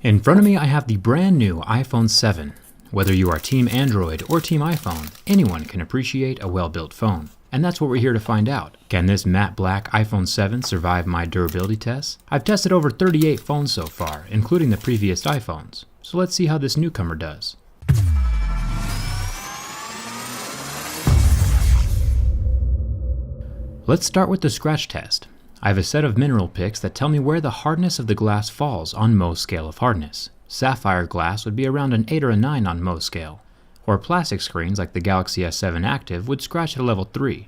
In front of me I have the brand new iPhone 7. Whether you are Team Android or Team iPhone, anyone can appreciate a well-built phone. And that's what we're here to find out. Can this matte black iPhone 7 survive my durability tests? I've tested over 38 phones so far, including the previous iPhones. So let's see how this newcomer does. Let's start with the scratch test. I have a set of mineral picks that tell me where the hardness of the glass falls on Mohs scale of hardness. Sapphire glass would be around an 8 or a 9 on Mohs scale, or plastic screens like the Galaxy S7 Active would scratch at a level 3.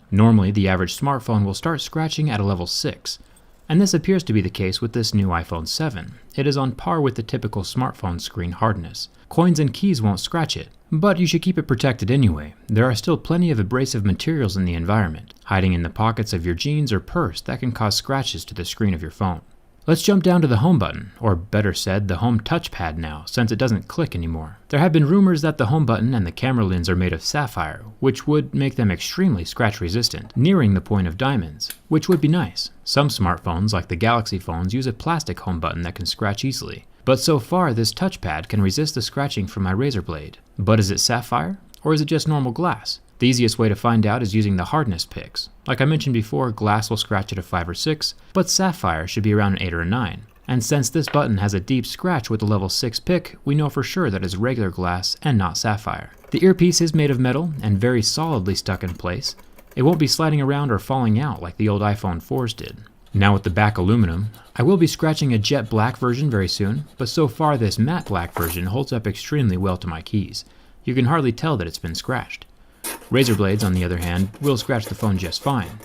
Normally, the average smartphone will start scratching at a level 6, and this appears to be the case with this new iPhone 7. It is on par with the typical smartphone screen hardness. Coins and keys won't scratch it, but you should keep it protected anyway. There are still plenty of abrasive materials in the environment, hiding in the pockets of your jeans or purse that can cause scratches to the screen of your phone. Let's jump down to the home button, or better said, the home touchpad now, since it doesn't click anymore. There have been rumors that the home button and the camera lens are made of sapphire, which would make them extremely scratch resistant, nearing the point of diamonds, which would be nice. Some smartphones, like the Galaxy phones, use a plastic home button that can scratch easily. But so far, this touchpad can resist the scratching from my razor blade. But is it sapphire, or is it just normal glass? The easiest way to find out is using the hardness picks. Like I mentioned before, glass will scratch at a 5 or 6, but sapphire should be around an 8 or a 9. And since this button has a deep scratch with a level 6 pick, we know for sure that it's regular glass and not sapphire. The earpiece is made of metal and very solidly stuck in place. It won't be sliding around or falling out like the old iPhone 4s did. Now with the back aluminum, I will be scratching a jet black version very soon, but so far this matte black version holds up extremely well to my keys. You can hardly tell that it's been scratched. Razor blades, on the other hand, will scratch the phone just fine.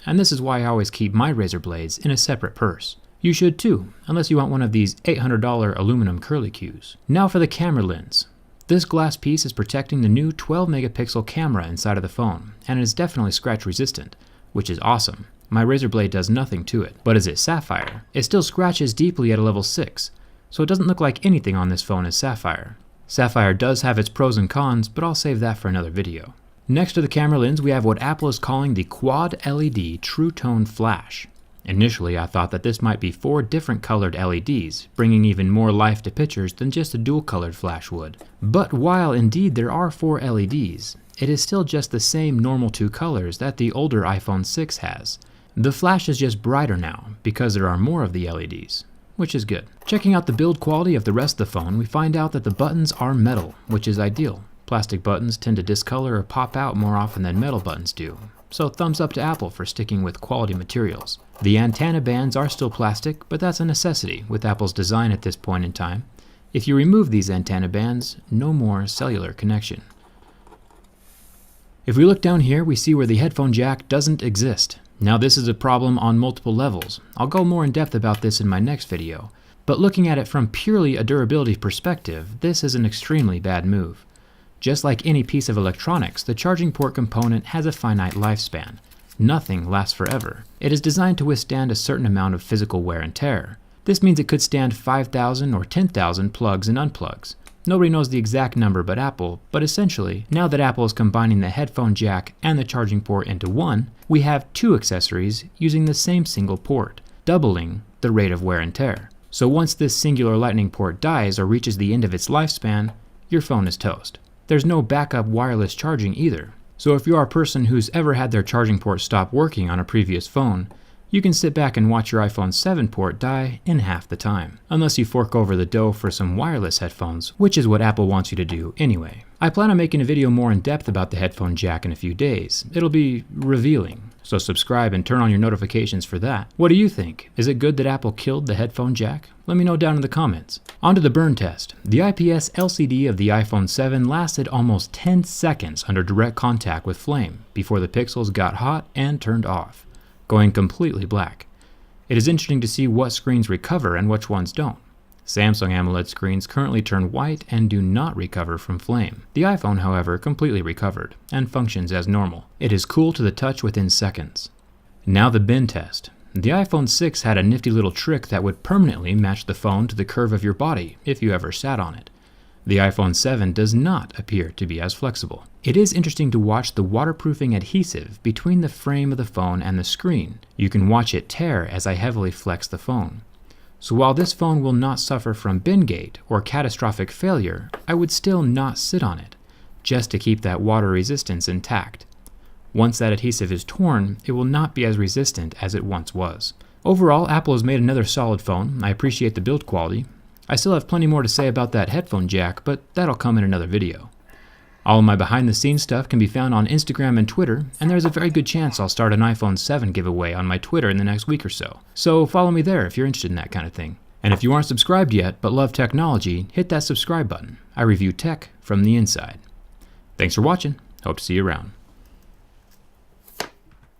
And this is why I always keep my razor blades in a separate purse. You should too, unless you want one of these $800 aluminum curlicues. Now for the camera lens. This glass piece is protecting the new 12 megapixel camera inside of the phone, and it is definitely scratch resistant, which is awesome. My razor blade does nothing to it. But is it sapphire? It still scratches deeply at a level 6. So it doesn't look like anything on this phone is sapphire. Sapphire does have its pros and cons, but I'll save that for another video. Next to the camera lens, we have what Apple is calling the Quad LED True Tone Flash. Initially, I thought that this might be 4 different colored LEDs, bringing even more life to pictures than just a dual-colored flash would. But while indeed there are 4 LEDs, it is still just the same normal 2 colors that the older iPhone 6 has. The flash is just brighter now, because there are more of the LEDs. Which is good. Checking out the build quality of the rest of the phone, we find out that the buttons are metal, which is ideal. Plastic buttons tend to discolor or pop out more often than metal buttons do, so thumbs up to Apple for sticking with quality materials. The antenna bands are still plastic, but that's a necessity with Apple's design at this point in time. If you remove these antenna bands, no more cellular connection. If we look down here, we see where the headphone jack doesn't exist. Now this is a problem on multiple levels. I'll go more in depth about this in my next video, but looking at it from purely a durability perspective, this is an extremely bad move. Just like any piece of electronics, the charging port component has a finite lifespan. Nothing lasts forever. It is designed to withstand a certain amount of physical wear and tear. This means it could stand 5,000 or 10,000 plugs and unplugs. Nobody knows the exact number but Apple, but essentially, now that Apple is combining the headphone jack and the charging port into one, we have 2 accessories using the same single port, doubling the rate of wear and tear. So once this singular lightning port dies or reaches the end of its lifespan, your phone is toast. There's no backup wireless charging either. So if you are a person who's ever had their charging port stop working on a previous phone, you can sit back and watch your iPhone 7 port die in half the time, unless you fork over the dough for some wireless headphones, which is what Apple wants you to do anyway. I plan on making a video more in depth about the headphone jack in a few days. It'll be revealing, so subscribe and turn on your notifications for that. What do you think? Is it good that Apple killed the headphone jack? Let me know down in the comments. On to the burn test. The IPS LCD of the iPhone 7 lasted almost 10 seconds under direct contact with flame before the pixels got hot and turned off, going completely black. It is interesting to see what screens recover and which ones don't. Samsung AMOLED screens currently turn white and do not recover from flame. The iPhone, however, completely recovered and functions as normal. It is cool to the touch within seconds. Now the bend test. The iPhone 6 had a nifty little trick that would permanently match the phone to the curve of your body if you ever sat on it. The iPhone 7 does not appear to be as flexible. It is interesting to watch the waterproofing adhesive between the frame of the phone and the screen. You can watch it tear as I heavily flex the phone. So while this phone will not suffer from bin gate or catastrophic failure, I would still not sit on it, just to keep that water resistance intact. Once that adhesive is torn, it will not be as resistant as it once was. Overall, Apple has made another solid phone. I appreciate the build quality. I still have plenty more to say about that headphone jack, but that'll come in another video. All of my behind the scenes stuff can be found on Instagram and Twitter, and there's a very good chance I'll start an iPhone 7 giveaway on my Twitter in the next week or so. So follow me there if you're interested in that kind of thing. And if you aren't subscribed yet but love technology, hit that subscribe button. I review tech from the inside. Thanks for watching. Hope to see you around.